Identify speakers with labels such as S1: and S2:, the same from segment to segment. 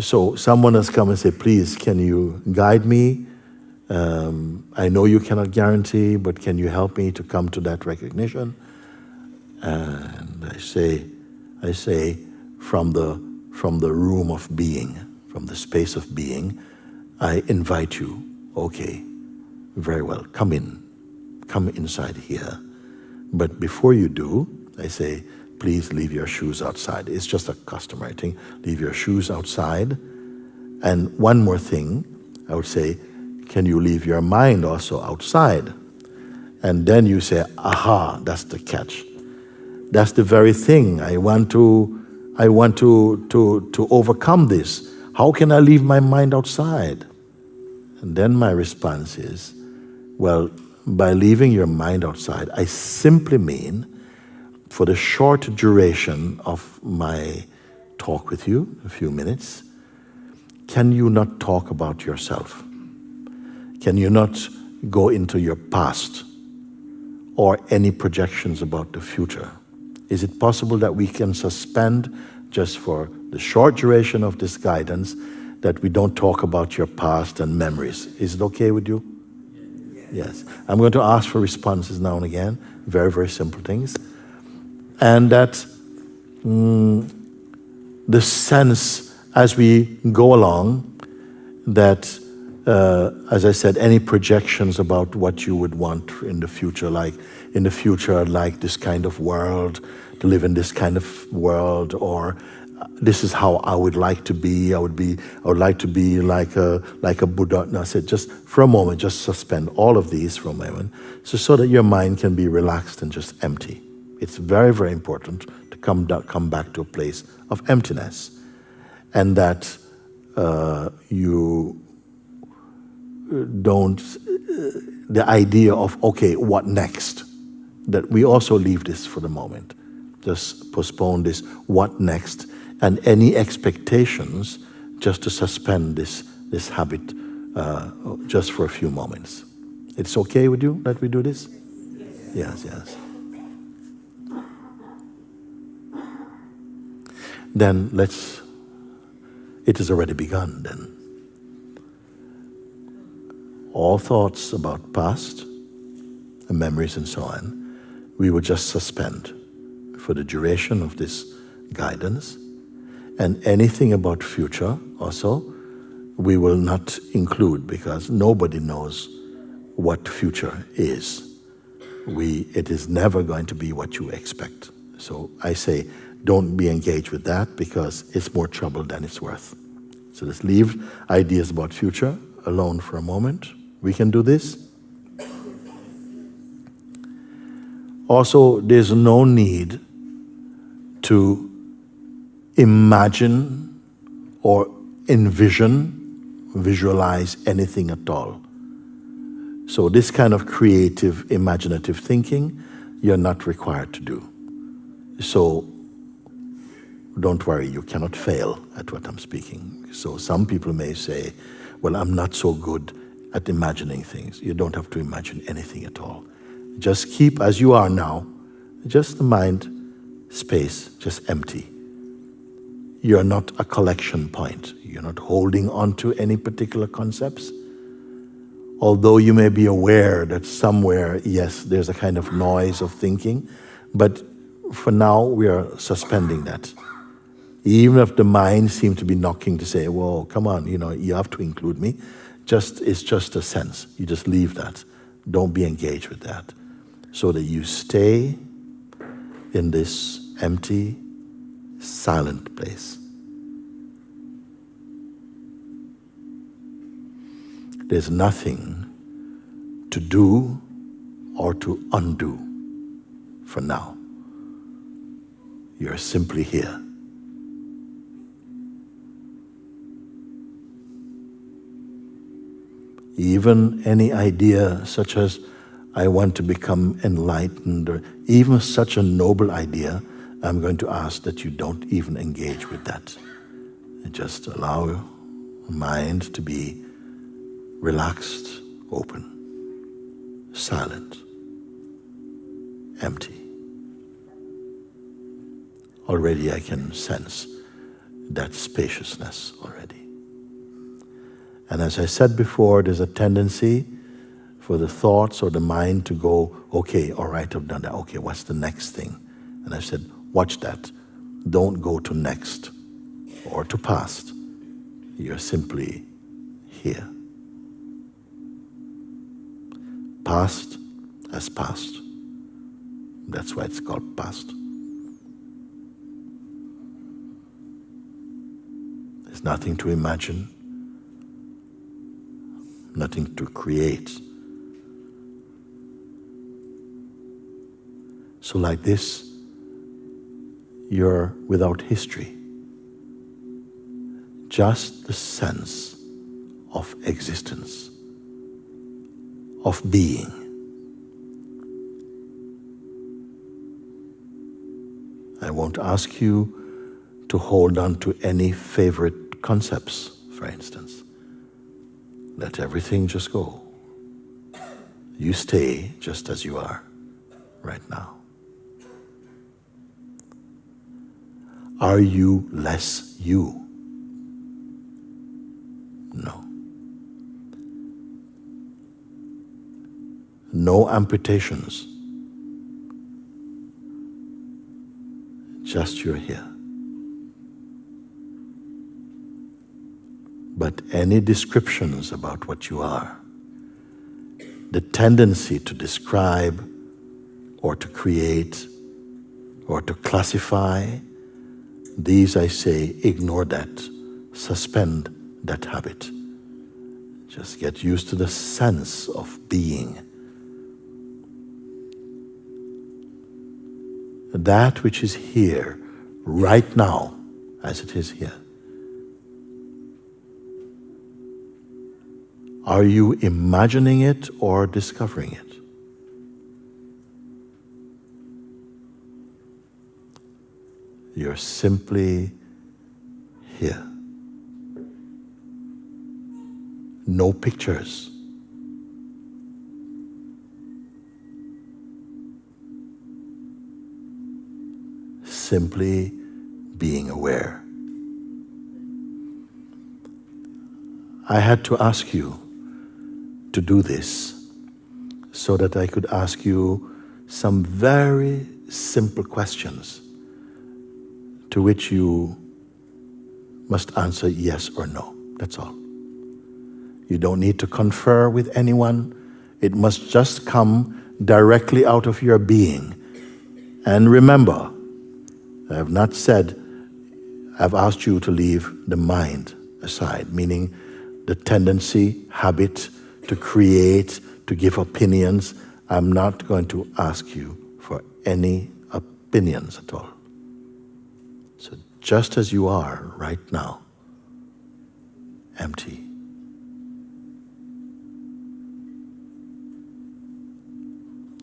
S1: So someone has come and said, please, can you guide me? I know you cannot guarantee, but can you help me to come to that recognition? And I say, from the room of being, from the space of being, I invite you. Okay, very well, come inside here. But before you do, I say, please leave your shoes outside. It's just a customary thing. Leave your shoes outside. And one more thing, I would say, can you leave your mind also outside? And then you say, aha, that's the catch. That's the very thing. I want to overcome this. How can I leave my mind outside? And then my response is, well, by leaving your mind outside, I simply mean, for the short duration of my talk with you, a few minutes, can you not talk about yourself? Can you not go into your past or any projections about the future? Is it possible that we can suspend, just for the short duration of this guidance, that we don't talk about your past and memories? Is it okay with you? Yes. I'm going to ask for responses now and again, very, very simple things. And that the sense as we go along, that, as I said, any projections about what you would want in the future, like in the future I'd like this kind of world, to live in this kind of world, or this is how I would like to be. I would like to be like a Buddha. No, I said, just for a moment, just suspend all of these for a moment, so that your mind can be relaxed and just empty. It's very, very important to come back to a place of emptiness, and that you don't, the idea of, okay, what next? That we also leave this for the moment. Just postpone this, what next? And any expectations, just to suspend this habit just for a few moments. It's okay with you that we do this? Yes, yes. Then it has already begun then. All thoughts about past and memories and so on, we will just suspend for the duration of this guidance. And anything about future also, we will not include, because nobody knows what future is. It is never going to be what you expect. So I say, don't be engaged with that, because it's more trouble than it's worth. So let's leave ideas about future alone for a moment. We can do this. Also, there's no need to imagine or visualize anything at all. So this kind of creative, imaginative thinking, you're not required to do. So don't worry, you cannot fail at what I'm speaking. So some people may say, well, I'm not so good at imagining things. You don't have to imagine anything at all. Just keep as you are now, just the mind space, just empty. You're not a collection point. You're not holding on to any particular concepts. Although you may be aware that somewhere, yes, there's a kind of noise of thinking, but for now we are suspending that. Even if the mind seems to be knocking to say, whoa, come on, you have to include me. It's just a sense. You just leave that. Don't be engaged with that. So that you stay in this empty, silent place. There's nothing to do or to undo for now. You're simply here. Even any idea such as, I want to become enlightened, or even such a noble idea, I'm going to ask that you don't even engage with that. And just allow your mind to be relaxed, open, silent, empty. Already I can sense that spaciousness already. And as I said before, there's a tendency for the thoughts or the mind to go, okay, all right, I've done that. Okay, what's the next thing? And I said, watch that. Don't go to next or to past. You're simply here. Past as past. That's why it's called past. There's nothing to imagine, nothing to create. So like this, you're without history. Just the sense of existence, of being. I won't ask you to hold on to any favorite concepts, for instance. Let everything just go. You stay just as you are right now. Are you less you? No. No amputations. Just you're here. But any descriptions about what you are, the tendency to describe or to create or to classify, these I say, ignore that. Suspend that habit. Just get used to the sense of being. That which is here, right now, as it is here. Are you imagining it or discovering it? You're simply here. No pictures. Simply being aware. I had to ask you to do this so that I could ask you some very simple questions to which you must answer yes or no. That's all. You don't need to confer with anyone. It must just come directly out of your being. And remember, I have not said, I've asked you to leave the mind aside, meaning the tendency, habit to create, to give opinions. I'm not going to ask you for any opinions at all. So just as you are right now, empty.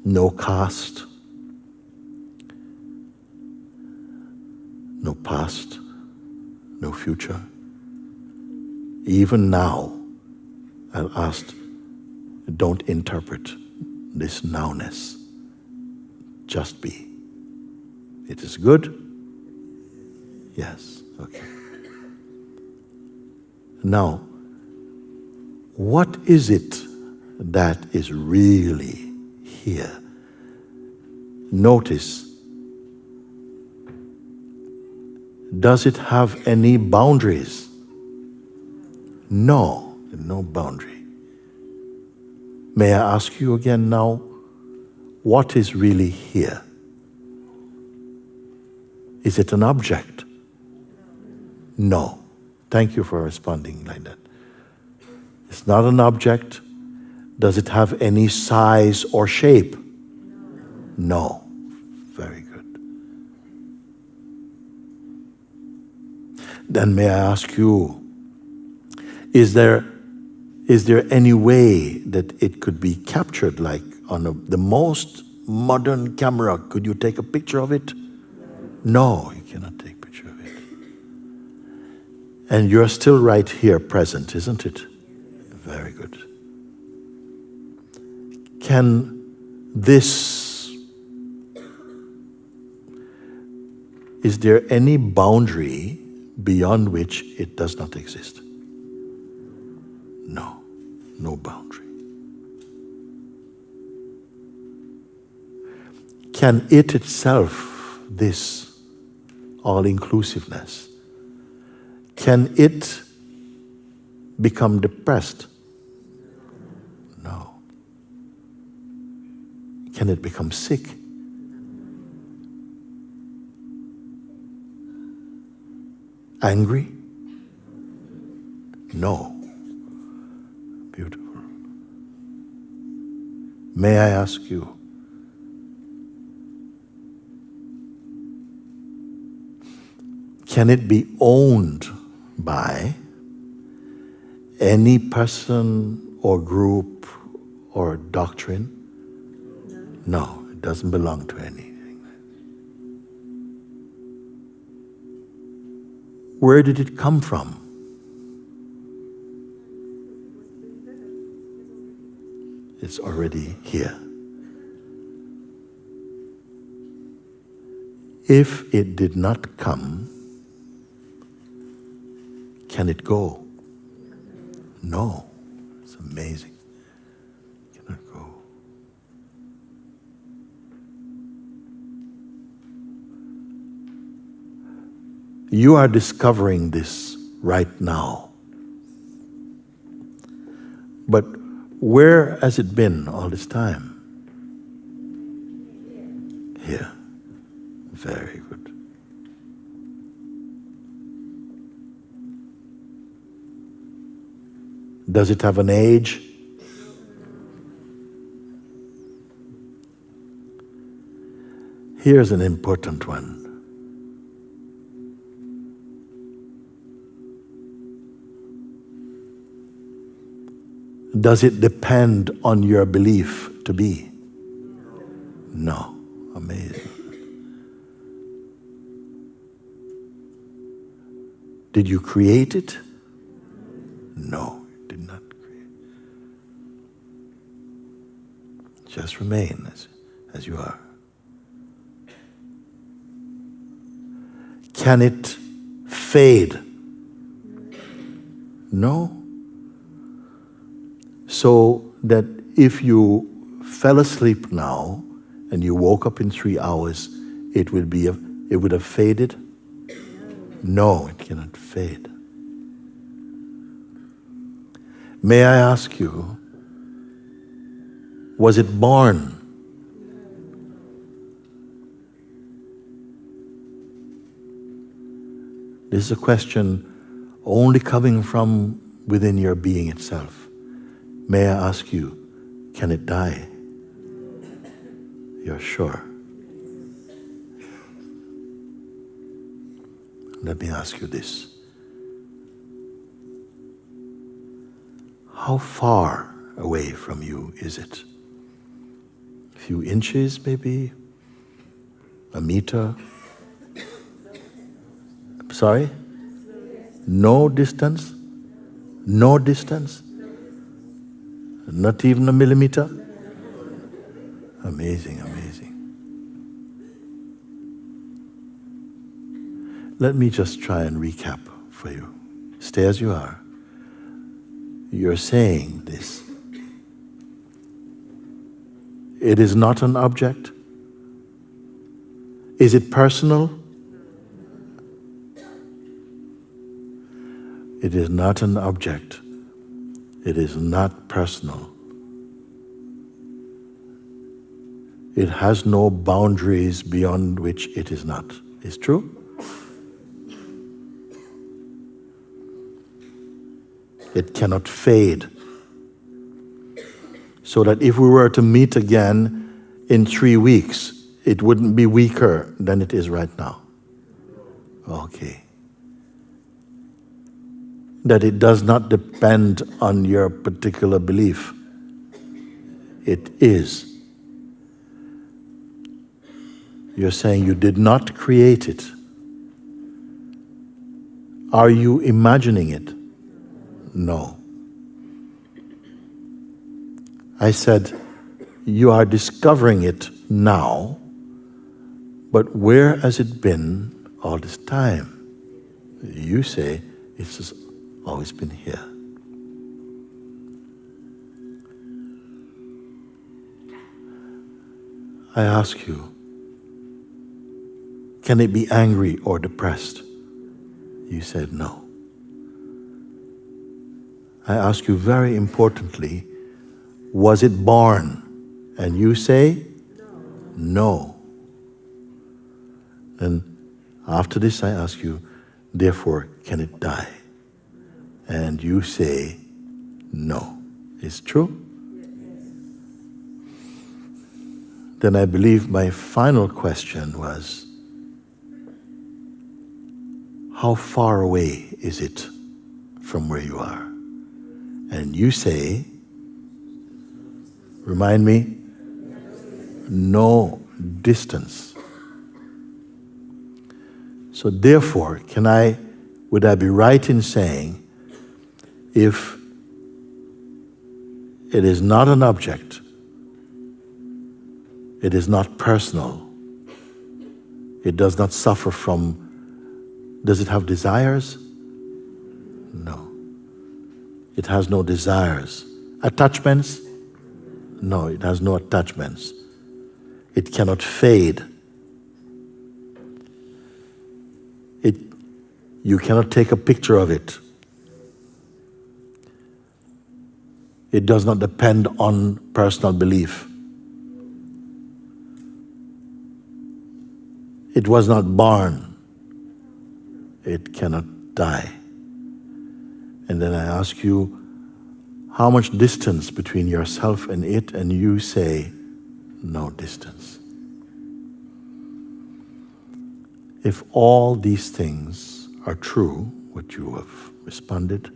S1: No past, no past, no future. Even now, I'll ask, don't interpret this nowness. Just be. It is good? Yes, okay. Now, what is it that is really here? Notice, does it have any boundaries? No, no boundary. May I ask you again now, what is really here? Is it an object? No. Thank you for responding like that. It's not an object. Does it have any size or shape? No. Very good. Then may I ask you, is there any way that it could be captured, like on the most modern camera? Could you take a picture of it? No, you cannot take a picture of it. And you're still right here present, isn't it? Very good. Is there any boundary beyond which it does not exist? No, no boundary. Can it itself, this all-inclusiveness, can it become depressed? No. Can it become sick? Angry? No. Beautiful. May I ask you, can it be owned by any person or group or doctrine? No, it doesn't belong to anything. Where did it come from? It's already here. If it did not come, can it go? No. It's amazing. It cannot go. You are discovering this right now. But where has it been all this time? Here. Very good. Does it have an age? Here's an important one. Does it depend on your belief to be? No. Amazing. Did you create it? No, it did not create. Just remain as you are. Can it fade? No. So that if you fell asleep now and you woke up in 3 hours, it would have faded? No, it cannot fade. May I ask you, was it born? This is a question only coming from within your being itself. May I ask you, can it die? You're sure? Let me ask you this. How far away from you is it? A few inches, maybe? A meter? Sorry? No distance? No distance? Not even a millimeter? Amazing, amazing. Let me just try and recap for you. Stay as you are. You're saying this. It is not an object. Is it personal? It is not an object. It is not personal. It has no boundaries beyond which it is not. Is true? It cannot fade. So that if we were to meet again in 3 weeks, it wouldn't be weaker than it is right now. Okay. That it does not depend on your particular belief. It is. You're saying you did not create it. Are you imagining it? No. I said, you are discovering it now, but where has it been all this time? You say, it's just always been here. I ask you, can it be angry or depressed? You said no. I ask you very importantly, was it born? And you say no. And after this I ask you, therefore, can it die? And you say no. It's true? Then I believe my final question was, how far away is it from where you are? And you say, remind me, no distance. So therefore, would I be right in saying, if it is not an object, it is not personal, it does not suffer from, does it have desires? No. It has no desires. Attachments? No, it has no attachments. It cannot fade. You cannot take a picture of it. It does not depend on personal belief. It was not born. It cannot die. And then I ask you, how much distance between yourself and it? And you say, no distance. If all these things are true, what you have responded,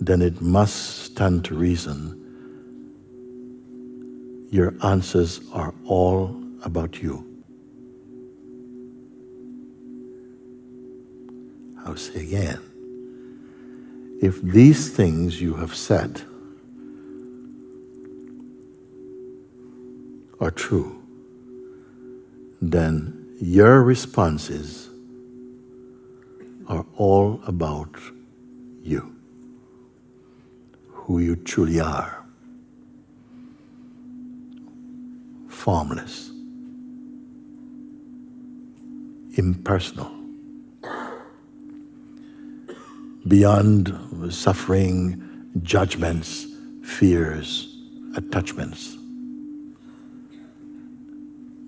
S1: then it must stand to reason your answers are all about you. I'll say again, if these things you have said are true, then your responses are all about you, who you truly are, formless, impersonal, beyond suffering, judgments, fears, attachments,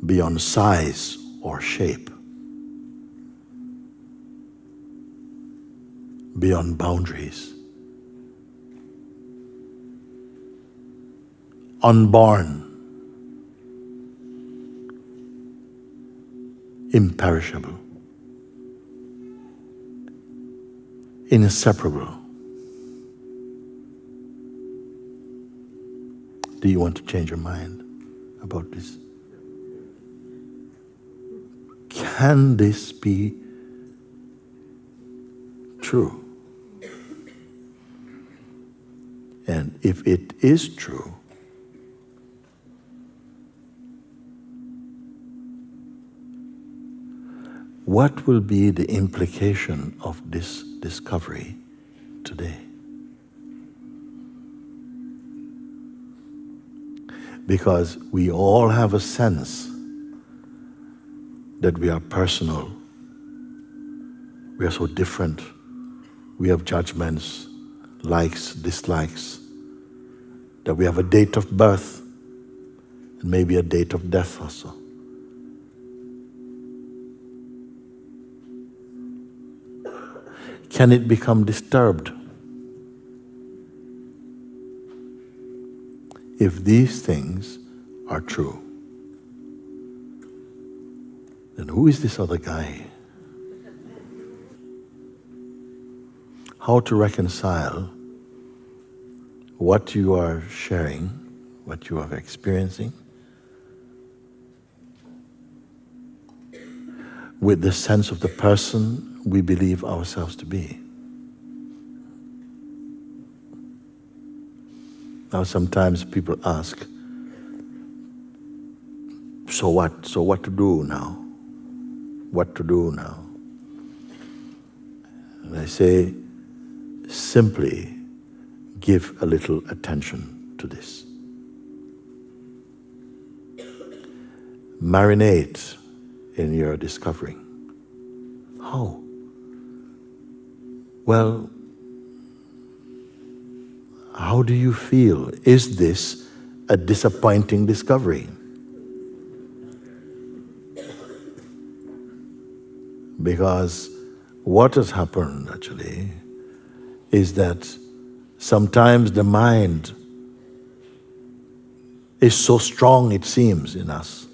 S1: beyond size or shape, beyond boundaries, unborn, imperishable, inseparable. Do you want to change your mind about this? Can this be true? And if it is true, what will be the implication of this discovery today? Because we all have a sense that we are personal, we are so different, we have judgments, likes, dislikes, that we have a date of birth and maybe a date of death also. Can it become disturbed? If these things are true, then who is this other guy? How to reconcile what you are sharing, what you are experiencing, with the sense of the person we believe ourselves to be. Now sometimes people ask, so what? So what to do now? What to do now? And I say, simply give a little attention to this. Marinate in your discovering. How? Well, how do you feel? Is this a disappointing discovery? Because what has happened actually is that sometimes the mind is so strong, it seems, in us,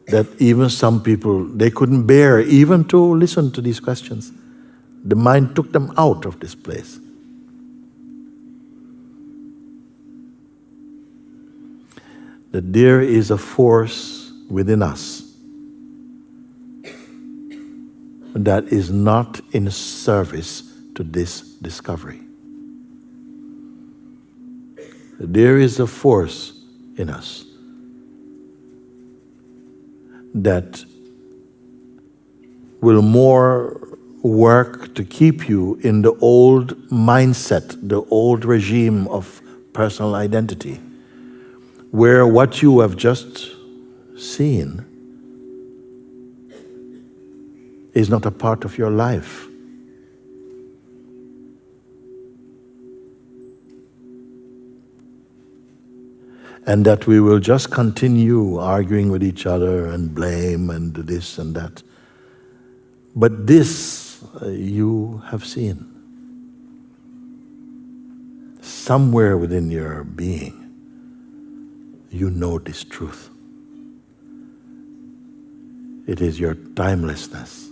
S1: that even some people, they couldn't bear even to listen to these questions. The mind took them out of this place. That there is a force within us that is not in service to this discovery. There is a force in us that will more work to keep you in the old mindset, the old regime of personal identity, where what you have just seen is not a part of your life. And that we will just continue arguing with each other and blame and this and that. But this you have seen. Somewhere within your being, you know this truth. It is your timelessness.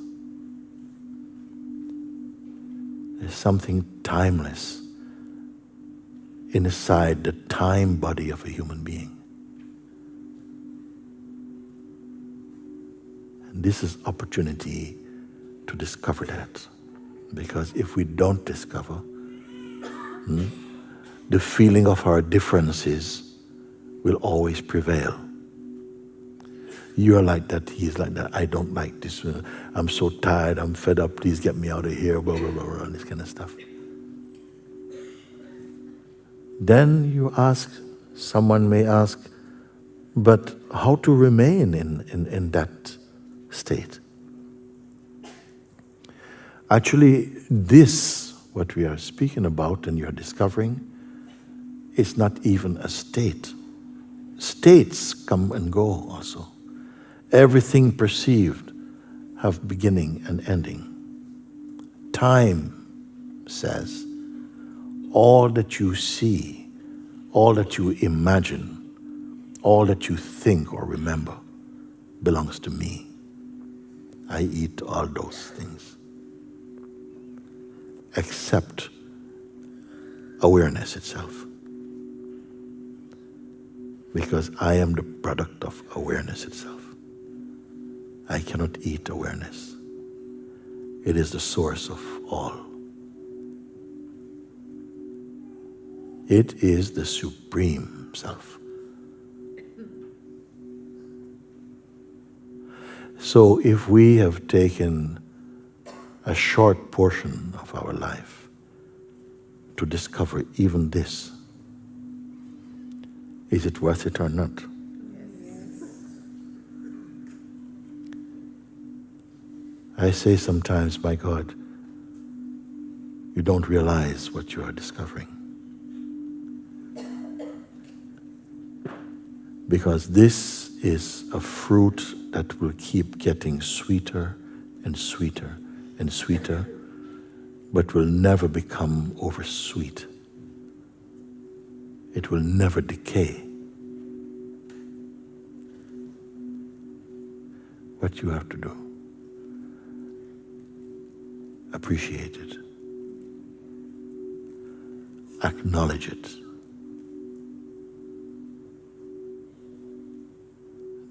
S1: There's something timeless inside the time body of a human being. And this is opportunity to discover that. Because if we don't discover, the feeling of our differences will always prevail. You're like that, he's like that, I don't like this, I'm so tired, I'm fed up, please get me out of here, blah, blah, blah, blah, and this kind of stuff. Then you ask, someone may ask, but how to remain in that state? Actually, this, what we are speaking about and you're discovering, is not even a state. States come and go also. Everything perceived have beginning and ending. Time says, all that you see, all that you imagine, all that you think or remember belongs to me. I eat all those things. Except awareness itself. Because I am the product of awareness itself. I cannot eat awareness. It is the source of all. It is the supreme self. So if we have taken a short portion of our life to discover even this, is it worth it or not? I say sometimes, my God, you don't realize what you are discovering. Because this is a fruit that will keep getting sweeter and sweeter and sweeter, but will never become oversweet. It will never decay. What you have to do, appreciate it, acknowledge it,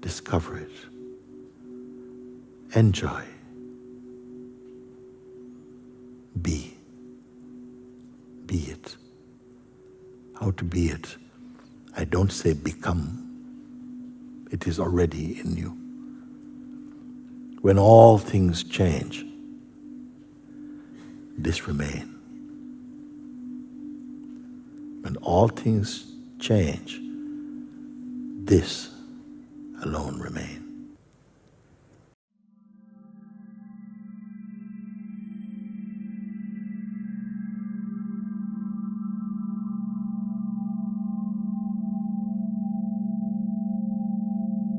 S1: discover it, enjoy, be it. How to be it? I don't say become. It is already in you. When all things change, this remain. When all things change, this alone remain.